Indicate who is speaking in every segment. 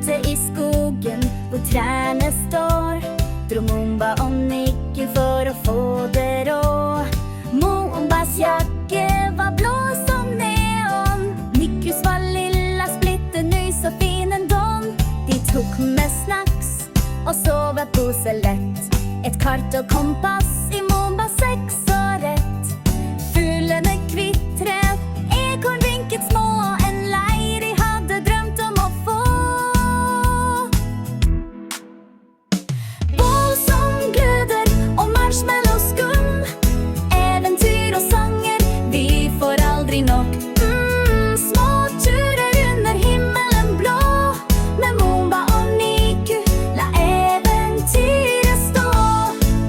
Speaker 1: ute i skogen hvor trærne står, dro Moomba og Niku for å få det råd. Moombas jakke var blå som neon, Nikus var lilla, splitter ny, så fin en don. De tok med snacks og sovepose lett, et kart og kompass i Moombas sekk så rett. Fuglene kvittret, ekorn vinket små, en leir de hadde drømt om å få. Bål som gløder og marshmallow-skum, eventyr og sanger, vi får aldri nok. Små turer under himmelen blå, med Moomba og Niku, la eventyret stå.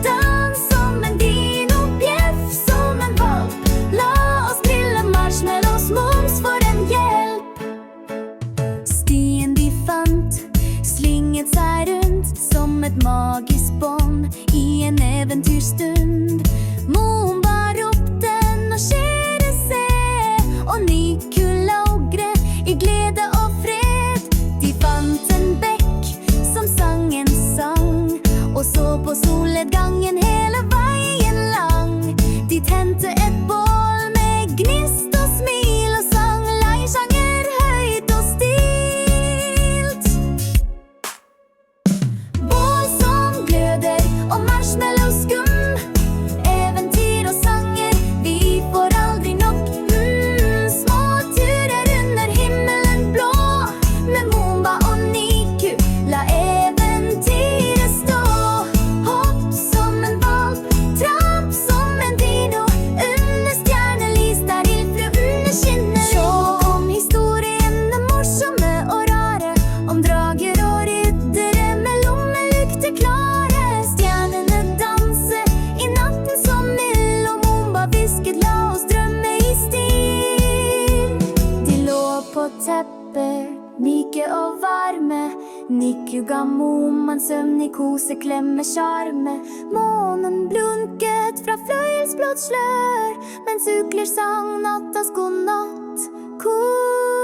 Speaker 1: Dans som en dino, bjeff som en valp, la oss grille marshmallows, Mooms for en hjelp. Stien de fant slynget seg rundt som et magisk bånd i en eventyrstund. Moomba ropte, nå skjer det, se, og Niku logre i glede og fred. De fant en bekk som sang en sang, og så på solnedgangen hele veien lang. De tente et bål med gnist og smil, og sang leirsanger høyt og stilt. Bål som gløder og marshmallow-skum, eventyr og sanger, vi får aldri nok. Små turer under himmelen blå, med Moomba og Niku, la eventyret stå. Hopp som en valp, trapp som en dino, under stjernelys der ildfluene skinner. Sjå om historiene morsomme og rare, om drager og riddere med lommelykter klare. Stjernene danse i natten som mild, og Moomba hvisket, la oss drømme i stil. De lå på teppet, myke og varme, Niku ga Moomba en søvnig koseklem med sjarme. Månen blunket fra fløyelsblått slør, mens ugler sang nattas godnatt kor.